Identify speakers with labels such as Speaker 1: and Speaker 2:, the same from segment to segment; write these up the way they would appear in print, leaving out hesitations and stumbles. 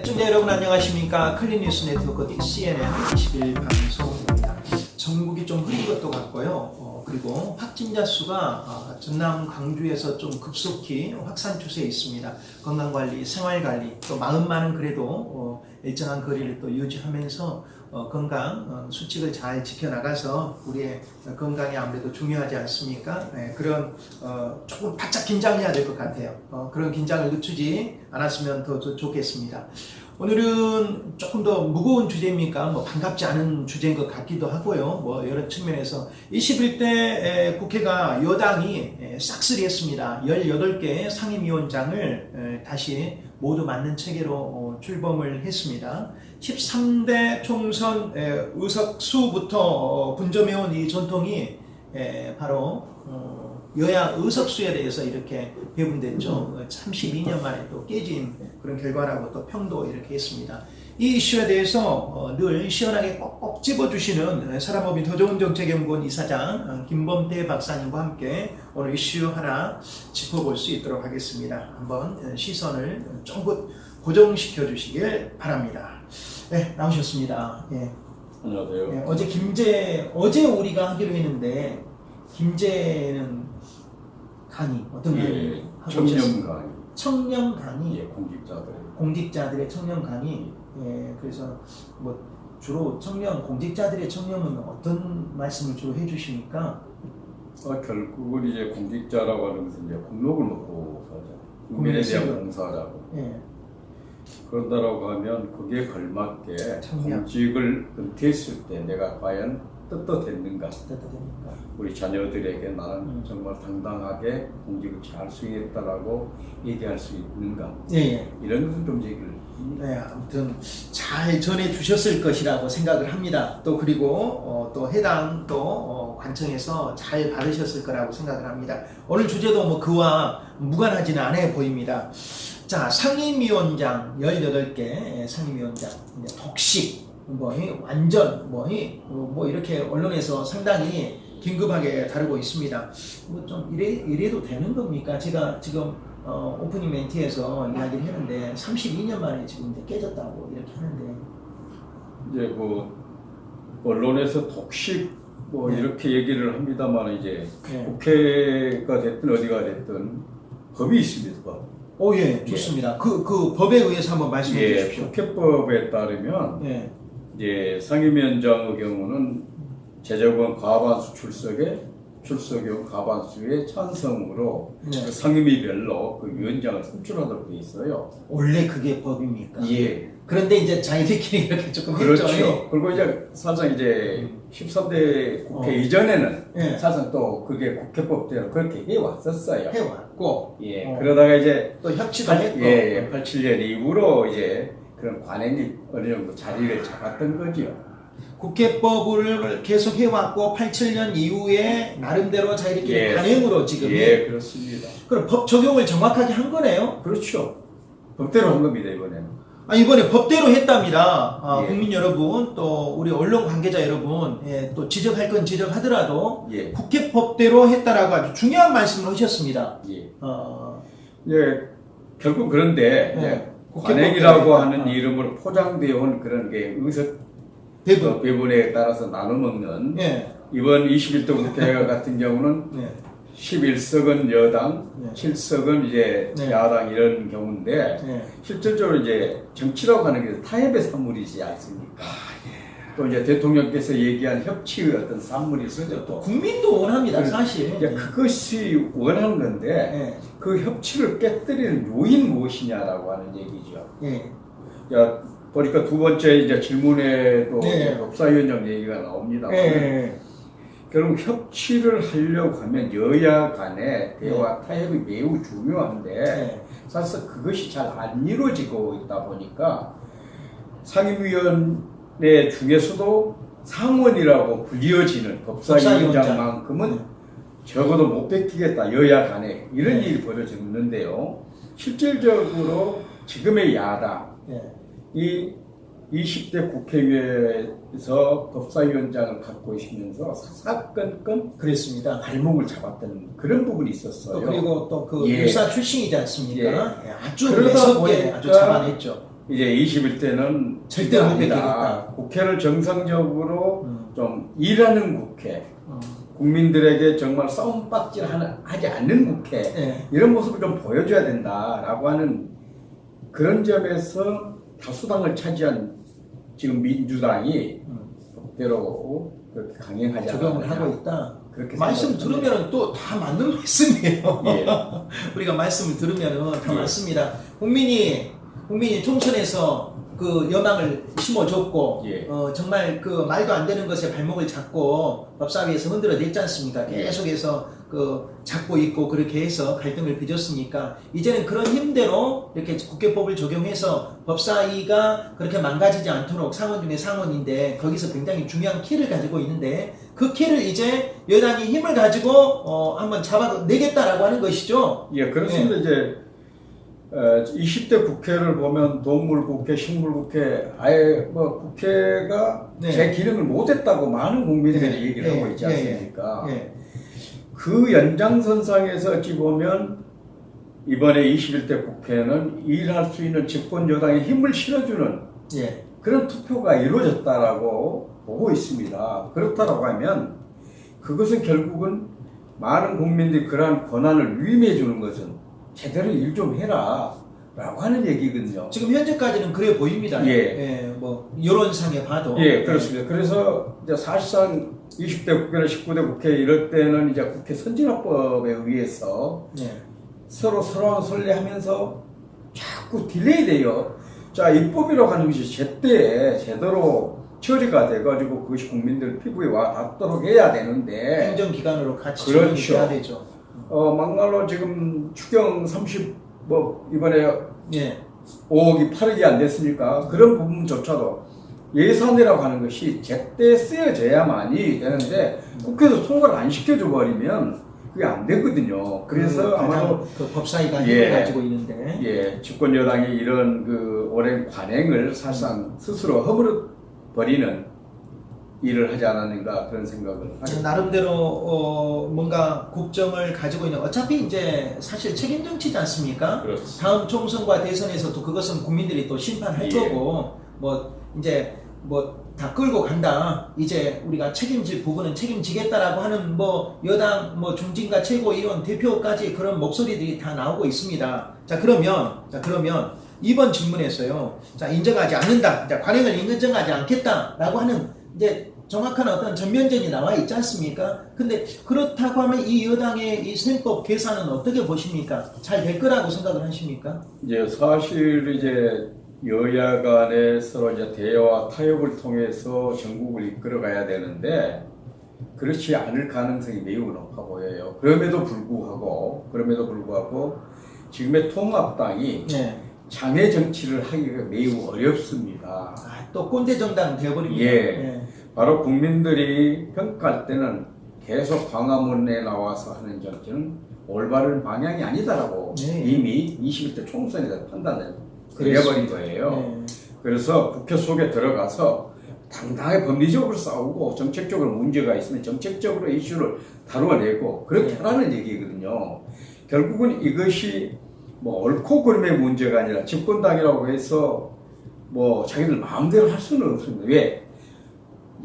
Speaker 1: 시청자 여러분 안녕하십니까. 클린뉴스 네트워크 CNN 20일 방송입니다. 전국이 좀 흐린 것도 같고요. 그리고 확진자 수가 전남 광주에서 좀 급속히 확산 추세에 있습니다. 건강관리, 생활관리, 또 마음만은 그래도 일정한 거리를 또 유지하면서 건강 수칙을 잘 지켜나가서 우리의 건강이 아무래도 중요하지 않습니까? 네, 그런 조금 바짝 긴장해야 될 것 같아요. 그런 긴장을 늦추지 않았으면 더 좋겠습니다. 오늘은 조금 더 무거운 주제입니까? 반갑지 않은 주제인 것 같기도 하고요. 여러 측면에서 21대 국회가 여당이 싹쓸이했습니다. 18개 상임위원장을 다시 모두 맞는 체계로 출범을 했습니다. 13대 총선 의석수부터 분점해온 이 전통이 바로 여야 의석수에 대해서 이렇게 배분됐죠. 32년 만에 또 깨진 그런 결과라고 또 평도 이렇게 했습니다. 이 이슈에 대해서 늘 시원하게 꼭꼭 집어주시는 사람법인 더 좋은 정책연구원 이사장 김범태 박사님과 함께 오늘 이슈 하나 짚어볼 수 있도록 하겠습니다. 한번 시선을 쫑긋 고정시켜 주시길 바랍니다. 네, 나오셨습니다. 예.
Speaker 2: 안녕하세요.
Speaker 1: 예, 어제 우리가 하기로 했는데 김제는 강의 어떤 강의 하고
Speaker 2: 청년
Speaker 1: 오셨습니까?
Speaker 2: 강의.
Speaker 1: 청년 강의.
Speaker 2: 예,
Speaker 1: 공직자들의 청년 강의. 예, 그래서 주로 공직자들의 청년은 어떤 말씀을 주로 해주십니까?
Speaker 2: 결국은 이제 공직자라고 하는 것은 이제 공록을 먹고 살잖아요. 국민에 대한 봉사라고.
Speaker 1: 예.
Speaker 2: 그런다라고 하면 그게 걸맞게
Speaker 1: 청년.
Speaker 2: 공직을 은퇴했을 때 내가 과연 떳떳했는가?
Speaker 1: 어떻습니까?
Speaker 2: 우리 자녀들에게 나는 정말 당당하게 공직을 잘 수행했다라고 얘기할 수 있는가?
Speaker 1: 예.
Speaker 2: 이런 것을 좀 얘기를.
Speaker 1: 네, 아무튼 잘 전해 주셨을 것이라고 생각을 합니다. 또 그리고 또 해당 관청에서 잘 받으셨을 거라고 생각을 합니다. 오늘 주제도 그와 무관하지는 않아 보입니다. 자, 상임위원장 18개 상임위원장 독식 완전 이렇게 언론에서 상당히 긴급하게 다루고 있습니다. 좀 이래도 되는 겁니까? 제가 지금 오프닝 멘트에서 이야기를 했는데 32년 만에 지금 이제 깨졌다고 이렇게 하는데
Speaker 2: 이제 언론에서 독식
Speaker 1: 네.
Speaker 2: 이렇게 얘기를 합니다만 이제
Speaker 1: 네.
Speaker 2: 국회가 됐든 어디가 됐든 법이 있습니다. 법.
Speaker 1: 예, 좋습니다. 그 법에 의해서 한번 말씀해 주십시오.
Speaker 2: 국회법에 따르면
Speaker 1: 예.
Speaker 2: 이제 상임위원장의 경우는 제적원 과반수 출석용 과반수의 찬성으로
Speaker 1: 네.
Speaker 2: 그 상임위별로 그 위원장을 선출하도록 돼 있어요.
Speaker 1: 원래 그게 법입니까?
Speaker 2: 예.
Speaker 1: 그런데 이제 자기들끼리 이렇게 조금
Speaker 2: 그렇죠.
Speaker 1: 했죠.
Speaker 2: 그리고 이제 사실상 이제 13대 국회 이전에는
Speaker 1: 예.
Speaker 2: 사실상 또 그게 국회법대로 그렇게 해왔었어요.
Speaker 1: 해왔고
Speaker 2: 예. 그러다가 이제
Speaker 1: 또 협치도 했고
Speaker 2: 87년 이후로 이제 그런 관행이 어느 정도 자리를 잡았던 거죠.
Speaker 1: 국회법을 계속 해왔고 87년 이후에 나름대로 자기들끼리 관행으로 지금
Speaker 2: 그렇습니다.
Speaker 1: 그럼 법 적용을 정확하게 한 거네요?
Speaker 2: 그렇죠. 법대로 한 겁니다, 이번에는.
Speaker 1: 이번에 법대로 했답니다.
Speaker 2: 예.
Speaker 1: 국민 여러분, 또 우리 언론 관계자 여러분, 또 지적할 건 지적하더라도
Speaker 2: 예.
Speaker 1: 국회법대로 했다라고 아주 중요한 말씀을 하셨습니다.
Speaker 2: 예.
Speaker 1: 예.
Speaker 2: 결국 그런데 이제 관행이라고 하는 이름으로 포장되어 온 그런 게 의석 배분에 따라서 나눠 먹는 이번 21대 국회 같은 경우는 11석은 여당, 7석은 이제 야당 이런 경우인데 실질적으로 이제 정치라고 하는 게 타협의 산물이지 않습니까? 또 이제 대통령께서 얘기한 협치의 어떤 산물이 있어요. 또
Speaker 1: 국민도 원합니다, 사실.
Speaker 2: 그것이 원하는 건데 그 협치를 깨뜨리는 요인 무엇이냐라고 하는 얘기죠. 보니까 두 번째 이제 질문에도 법사위원장 얘기가 나옵니다. 결국 협치를 하려고 하면 여야 간의 대화 타협이 매우 중요한데 사실 그것이 잘 안 이루어지고 있다 보니까 상임위원회 중에서도 상원이라고 불리어지는 법사위원장만큼은 적어도 못 뺏기겠다, 여야 간에 이런 일이 벌어졌는데요. 실질적으로 지금의 야당 이 20대 국회에서 법사위원장을 갖고 있으면서 사사건건
Speaker 1: 그랬습니다.
Speaker 2: 발목을 잡았던 그런 부분이 있었어요.
Speaker 1: 그리고 또 그 유사 출신이지 않습니까? 아주
Speaker 2: 그러다
Speaker 1: 매섭게
Speaker 2: 보니까
Speaker 1: 아주 잡아냈죠.
Speaker 2: 이제 21대는
Speaker 1: 절대 못 되겠다.
Speaker 2: 국회를 정상적으로 좀 일하는 국회, 국민들에게 정말 싸움박질 하지 않는 국회,
Speaker 1: 네.
Speaker 2: 이런 모습을 좀 보여줘야 된다라고 하는 그런 점에서 다수당을 차지한 지금 민주당이 그대로 그렇게 강행하지
Speaker 1: 적용을
Speaker 2: 않느냐.
Speaker 1: 하고 있다.
Speaker 2: 그렇게
Speaker 1: 말씀 들으면 또 다 맞는 말씀이에요.
Speaker 2: 예.
Speaker 1: 우리가 말씀을 들으면 다
Speaker 2: 예.
Speaker 1: 맞습니다. 국민이 총선에서 그 여망을 심어줬고,
Speaker 2: 예.
Speaker 1: 정말 그 말도 안 되는 것에 발목을 잡고 법사위에서 흔들어냈지 않습니까?
Speaker 2: 예.
Speaker 1: 계속해서 그 잡고 있고 그렇게 해서 갈등을 빚었으니까 이제는 그런 힘대로 이렇게 국회법을 적용해서 법사위가 그렇게 망가지지 않도록 상원 중에 상원인데 거기서 굉장히 중요한 키를 가지고 있는데 그 키를 이제 여당이 힘을 가지고 한번 잡아내겠다라고 하는 것이죠.
Speaker 2: 예, 그렇습니다.
Speaker 1: 예.
Speaker 2: 이제 20대 국회를 보면 동물국회, 식물국회, 아예 뭐 국회가
Speaker 1: 네.
Speaker 2: 제 기능을 못했다고 많은 국민들이
Speaker 1: 네.
Speaker 2: 얘기를
Speaker 1: 네.
Speaker 2: 하고 있지
Speaker 1: 네.
Speaker 2: 않습니까?
Speaker 1: 예.
Speaker 2: 그 연장선상에서 어찌 보면 이번에 21대 국회는 일할 수 있는 집권 여당에 힘을 실어주는
Speaker 1: 예.
Speaker 2: 그런 투표가 이루어졌다라고 보고 있습니다. 그렇다라고 하면 그것은 결국은 많은 국민들이 그러한 권한을 위임해 주는 것은 제대로 일 좀 해라 라고 하는 얘기거든요.
Speaker 1: 지금 현재까지는 그래 보입니다.
Speaker 2: 예.
Speaker 1: 뭐 여론상에 봐도.
Speaker 2: 예, 그렇습니다. 그래서 이제 사실상 20대 국회나 19대 국회 이럴 때는 이제 국회 선진화법에 의해서
Speaker 1: 예.
Speaker 2: 서로 설레하면서 자꾸 딜레이 돼요. 자, 입법이라고 하는 것이 제때 제대로 처리가 돼가지고 그것이 국민들 피부에 와 닿도록 해야 되는데
Speaker 1: 행정기관으로 같이
Speaker 2: 그렇죠.
Speaker 1: 적용이 돼야 되죠.
Speaker 2: 막말로 지금 추경 30, 뭐, 이번에
Speaker 1: 예.
Speaker 2: 5억이 8억이 안 됐으니까 그런 부분조차도 예산이라고 하는 것이 제때 쓰여져야만이 되는데 국회에서 통과를 안 시켜줘 버리면 그게 안 되거든요. 그래서 아마도
Speaker 1: 그 법사위가
Speaker 2: 예.
Speaker 1: 힘을 가지고 있는데.
Speaker 2: 예, 집권 여당이 이런 그 오랜 관행을 사실상 스스로 허물어 버리는 일을 하지 않았는가 그런 생각을 하죠.
Speaker 1: 나름대로 뭔가 국정을 가지고 있는 어차피 이제 사실 책임 정치지 않습니까?
Speaker 2: 그렇습니다.
Speaker 1: 다음 총선과 대선에서도 그것은 국민들이 또 심판할
Speaker 2: 예.
Speaker 1: 거고 뭐 이제 뭐 다 끌고 간다. 이제 우리가 책임질 부분은 책임지겠다라고 하는 뭐 여당 뭐 중진과 최고위원 대표까지 그런 목소리들이 다 나오고 있습니다. 자 그러면 이번 질문에서요. 자 인정하지 않는다. 자 관행을 인정하지 않겠다라고 하는 이제 정확한 어떤 전면전이 나와 있지 않습니까? 근데 그렇다고 하면 이 여당의 이 셈법 계산은 어떻게 보십니까? 잘 될 거라고 생각을 하십니까?
Speaker 2: 이제 사실 이제 여야 간에 서로 이제 대화 타협을 통해서 전국을 이끌어가야 되는데 그렇지 않을 가능성이 매우 높아 보여요. 그럼에도 불구하고 지금의 통합당이
Speaker 1: 네.
Speaker 2: 장애 정치를 하기가 매우 어렵습니다.
Speaker 1: 또 꼰대 정당 되어버립니다.
Speaker 2: 예.
Speaker 1: 네.
Speaker 2: 바로 국민들이 평가할 때는 계속 광화문에 나와서 하는 정치는 올바른 방향이 아니다라고
Speaker 1: 네.
Speaker 2: 이미 21대 총선에서 판단을 내려버린 거예요.
Speaker 1: 네.
Speaker 2: 그래서 국회 속에 들어가서 당당하게 법리적으로 싸우고 정책적으로 문제가 있으면 정책적으로 이슈를 다루어내고 그렇게
Speaker 1: 네.
Speaker 2: 하라는 얘기거든요. 결국은 이것이 뭐 옳고 그름의 문제가 아니라 집권당이라고 해서 뭐 자기들 마음대로 할 수는 없습니다. 왜?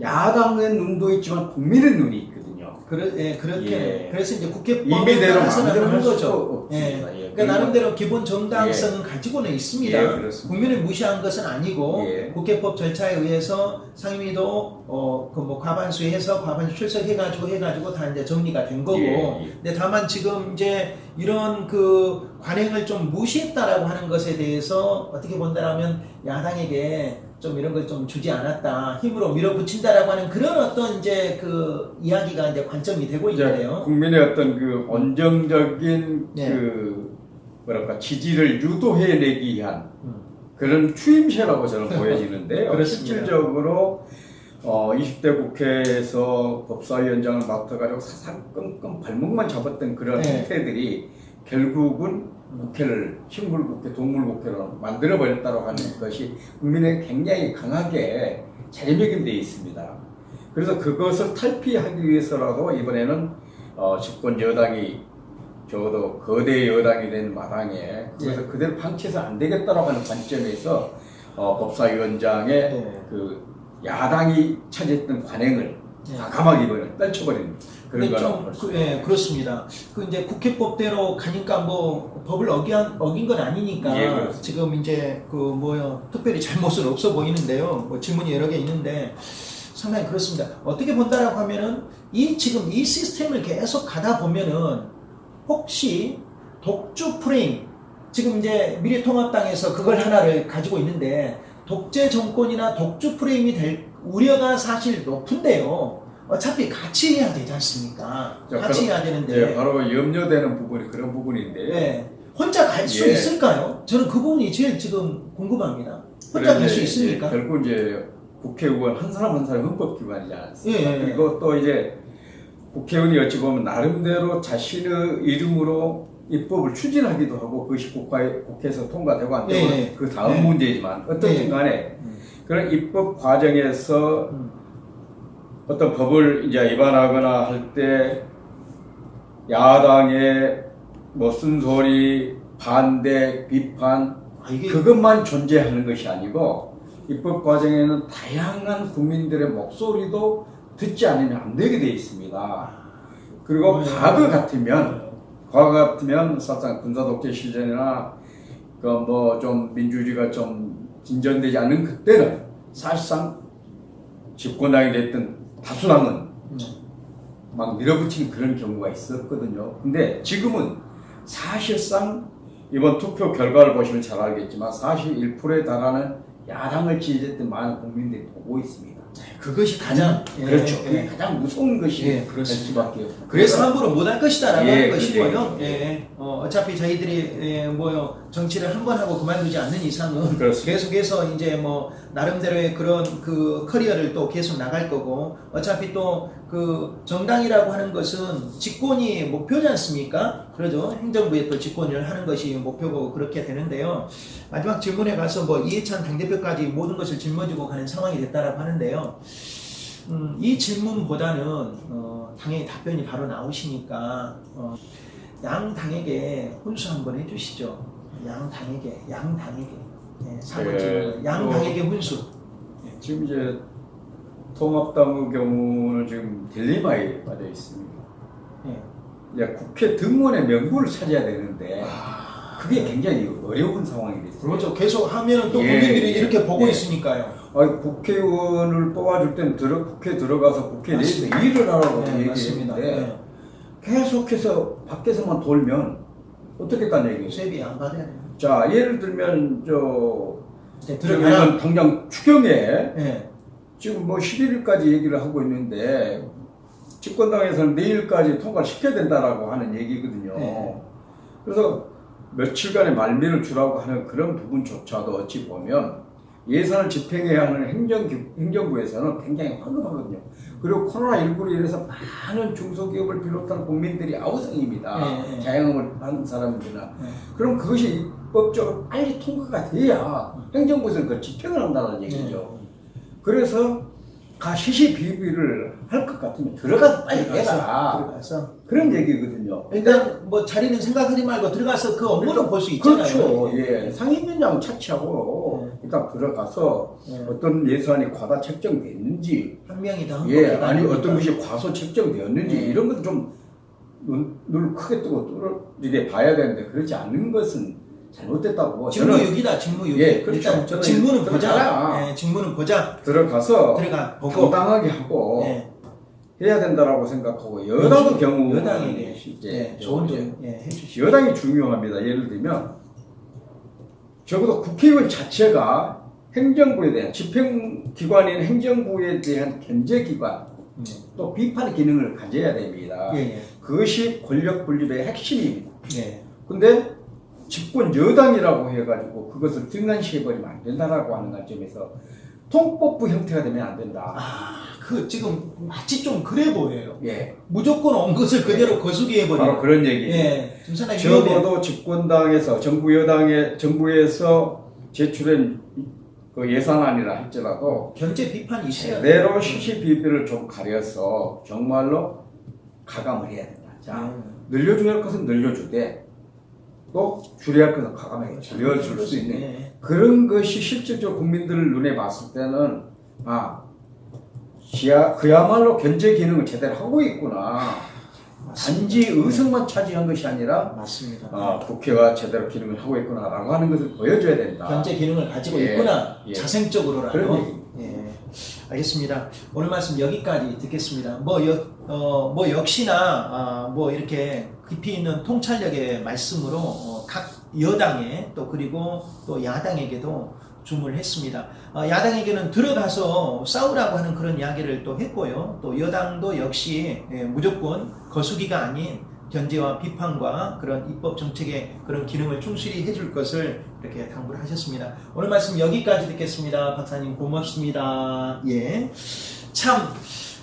Speaker 2: 야당의 눈도 있지만 국민의 눈이 있거든요.
Speaker 1: 그렇게.
Speaker 2: 예.
Speaker 1: 그래서 이제 국회법에
Speaker 2: 임의대로
Speaker 1: 따라서는
Speaker 2: 마음대로
Speaker 1: 하는
Speaker 2: 할 수가
Speaker 1: 거죠.
Speaker 2: 없습니다. 예.
Speaker 1: 그러니까 나름대로 기본 정당성은 가지고는 있습니다.
Speaker 2: 예, 그렇습니다.
Speaker 1: 국민을 무시한 것은 아니고
Speaker 2: 예.
Speaker 1: 국회법 절차에 의해서 상임위도 그 뭐 과반수에서 과반수 출석해가지고 다 이제 정리가 된 거고.
Speaker 2: 예, 예.
Speaker 1: 근데 다만 지금 이제 이런 그 관행을 좀 무시했다라고 하는 것에 대해서 어떻게 본다라면 야당에게 좀 이런 걸 좀 주지 않았다, 힘으로 밀어붙인다라고 하는 그런 어떤 이제 그 이야기가 이제 관점이 되고 있는데요.
Speaker 2: 국민의 어떤 그 온정적인
Speaker 1: 네.
Speaker 2: 그 뭐랄까 지지를 유도해내기 위한 그런 추임새라고 저는 보여지는데요.
Speaker 1: 그렇습니다.
Speaker 2: 실질적으로 20대 국회에서 법사위원장을 맡아가지고 사사건건 발목만 잡았던 그런
Speaker 1: 네.
Speaker 2: 형태들이 결국은 국회를 식물국회, 동물국회로 만들어버렸다고 하는 것이 국민에 굉장히 강하게 자리매김되어 있습니다. 그래서 그것을 탈피하기 위해서라도 이번에는 집권 여당이 적어도 거대 여당이 된 마당에 그래서 그대로 방치해서 안 되겠다라고 하는 관점에서 법사위원장의 그 야당이 차지했던 관행을 과감하게 이번에 떨쳐버리는 그런 거라고
Speaker 1: 그렇습니다. 그 이제 국회법대로 가니까 뭐 법을 어긴 건 아니니까 지금 이제 특별히 잘못은 없어 보이는데요. 뭐 질문이 여러 개 있는데 상당히 그렇습니다. 어떻게 본다라고 하면은 지금 이 시스템을 계속 가다 보면은 혹시 독주 프레임, 지금 이제 미래통합당에서 그걸 하나를 가지고 있는데 독재 정권이나 독주 프레임이 될 우려가 사실 높은데요. 어차피 같이 해야 되지 않습니까? 같이 해야 되는데.
Speaker 2: 바로 염려되는 부분이 그런 부분인데.
Speaker 1: 혼자 갈 수 있을까요? 저는 그 부분이 제일 지금 궁금합니다. 혼자 갈 수 있습니까?
Speaker 2: 결국 이제 국회의원 한 사람 한 사람 헌법기관이지 않습니까? 그리고 또 이제 국회의원이 어찌 보면 나름대로 자신의 이름으로 입법을 추진하기도 하고 그것이 국회에서 통과되고 안 되고 그 다음 문제이지만 어떻든 간에 그런 입법 과정에서 어떤 법을 이제 위반하거나 할 때 야당의 뭐 쓴소리, 반대, 비판 그것만 존재하는 것이 아니고 입법 과정에는 다양한 국민들의 목소리도 듣지 않으면 안 되게 되어 있습니다. 그리고 과거 같으면 사실상 군사 독재 시절이나 그 뭐 좀 민주주의가 좀 진전되지 않은 그때는 사실상 집권당이 됐든 다수당은 막 밀어붙이는 그런 경우가 있었거든요. 근데 지금은 사실상 이번 투표 결과를 보시면 잘 알겠지만 41%에 달하는 야당을 지지했던 많은 국민들이 보고 있습니다.
Speaker 1: 그것이 가장
Speaker 2: 그렇죠. 그게 가장 무서운 것이 될 수밖에 없어요.
Speaker 1: 그래서 함부로 못할 것이다라고 하는 것이고요. 어차피 저희들이 정치를 한 번 하고 그만두지 않는 이상은 계속해서 이제 뭐 나름대로의 그런 그 커리어를 또 계속 나갈 거고, 어차피 또 그 정당이라고 하는 것은 집권이 목표지 않습니까? 그러죠. 행정부에 또 집권을 하는 것이 목표고 그렇게 되는데요. 마지막 질문에 가서 뭐 이해찬 당대표까지 모든 것을 짊어지고 가는 상황이 됐다라고 하는데요. 이 질문보다는 당연히 답변이 바로 나오시니까 양 당에게 훈수 한번 해주시죠. 양 당에게 사과 질문. 양 당에게 훈수.
Speaker 2: 지금 이제 통합당의 경우는 지금 딜레마에 빠져 있습니다. 이제 국회 등원의 명분을 찾아야 되는데 그게 굉장히 어려운 상황이 됐어요.
Speaker 1: 그렇죠. 계속 하면은 또 국민들이 이렇게 보고 있으니까요.
Speaker 2: 국회의원을 뽑아줄 때는 국회에 들어가서 국회 내에서 일을 하라고 얘기했는데 계속해서 밖에서만 돌면 어떻겠다는 얘기예요.
Speaker 1: 세비 안 받아야 돼요.
Speaker 2: 자, 예를 들면 들어가면 당장 추경에 지금 뭐 11일까지 얘기를 하고 있는데 집권당에서는 내일까지 통과를 시켜야 된다라고 하는 얘기거든요. 그래서 며칠간의 말미를 주라고 하는 그런 부분조차도 어찌 보면 예산을 집행해야 하는 행정부에서는 굉장히 황급하거든요. 그리고 코로나19로 인해서 많은 중소기업을 비롯한 국민들이 아우성입니다. 자영업을 하는 사람들이나. 그럼 그것이 입법적으로 빨리 통과가 돼야 행정부에서는 그걸 집행을 한다는 얘기죠. 그래서 시시비비를 할 것 같으면 들어가서 빨리 해라. 그런 얘기거든요.
Speaker 1: 일단 뭐 자리는 생각하지 말고 들어가서 그 업무를 볼 수 있잖아요.
Speaker 2: 그렇죠. 상임위원장 차치하고 일단 들어가서 어떤 예산이 과다 책정됐는지,
Speaker 1: 한 명이 다
Speaker 2: 아니 어떤 것이 과소 책정되었는지 이런 것도 좀 눈을 크게 뜨고 뚫어지게 봐야 되는데 그렇지 않는 것은 잘못됐다고.
Speaker 1: 직무유기다, 직무유기.
Speaker 2: 그렇죠.
Speaker 1: 일단 직무는 보자. 직무는 보자.
Speaker 2: 들어가서
Speaker 1: 보고
Speaker 2: 당당하게 하고 해야 된다라고 생각하고, 여당의 경우
Speaker 1: 여당에게 좋은 점 해주시죠.
Speaker 2: 여당이 중요합니다. 예를 들면 적어도 국회의원 자체가 행정부에 대한 집행기관인 행정부에 대한 견제기관 또 비판의 기능을 가져야 됩니다. 그것이 권력 분립의 핵심입니다. 근데 집권 여당이라고 해가지고 그것을 등한시해버리면 안 된다라고 하는 관점에서 통법부 형태가 되면 안 된다.
Speaker 1: 지금 마치 좀 그래 보여요. 무조건 온 것을 그대로 거수기 해버리는.
Speaker 2: 바로 그런 얘기. 적어도 집권당에서 정부에서 제출한 그 예산안이라 할지라도
Speaker 1: 견제 비판이 있어야
Speaker 2: 내로 시시비비를 좀 가려서 정말로 가감을 해야 된다. 자, 늘려줘야 할 것은 늘려주되 또 줄여야 할 것은 과감하게 줄여줄 수 있는
Speaker 1: 네.
Speaker 2: 그런 것이 실질적으로 국민들 눈에 봤을 때는 그야말로 견제 기능을 제대로 하고 있구나. 단지 의석만 차지한 것이 아니라
Speaker 1: 맞습니다.
Speaker 2: 국회가 제대로 기능을 하고 있구나라고 하는 것을 보여줘야 된다.
Speaker 1: 견제 기능을 가지고
Speaker 2: 예,
Speaker 1: 있구나.
Speaker 2: 예.
Speaker 1: 자생적으로라도.
Speaker 2: 그런 얘기입니다.
Speaker 1: 예. 알겠습니다. 오늘 말씀 여기까지 듣겠습니다. 역시나 뭐 이렇게 깊이 있는 통찰력의 말씀으로 각 여당에 또 그리고 또 야당에게도 주문을 했습니다. 야당에게는 들어가서 싸우라고 하는 그런 이야기를 또 했고요. 또 여당도 역시 무조건 거수기가 아닌 견제와 비판과 그런 입법 정책의 그런 기능을 충실히 해줄 것을 이렇게 당부를 하셨습니다. 오늘 말씀 여기까지 듣겠습니다. 박사님 고맙습니다. 예. 참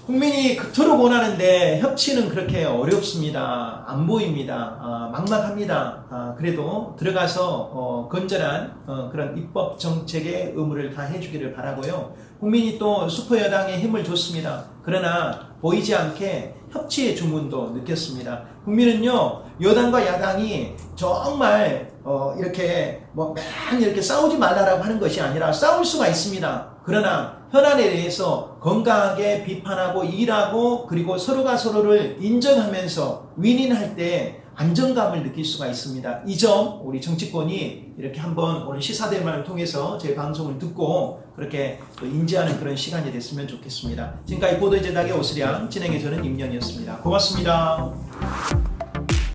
Speaker 1: 국민이 그토록 원하는데 협치는 그렇게 어렵습니다. 안 보입니다. 막막합니다. 그래도 들어가서 건전한 그런 입법 정책의 의무를 다 해주기를 바라고요. 국민이 또 슈퍼여당에 힘을 줬습니다. 그러나 보이지 않게 협치의 주문도 느꼈습니다. 국민은요, 여당과 야당이 정말 이렇게 맨 이렇게 싸우지 말라라고 하는 것이 아니라 싸울 수가 있습니다. 그러나 현안에 대해서 건강하게 비판하고 일하고 그리고 서로가 서로를 인정하면서 윈윈할 때 안정감을 느낄 수가 있습니다. 이 점 우리 정치권이 이렇게 한번 오늘 시사대만을 통해서 제 방송을 듣고 그렇게 또 인지하는 그런 시간이 됐으면 좋겠습니다. 지금까지 보도의 제작의 오스량 진행의 저는 임년이었습니다. 고맙습니다.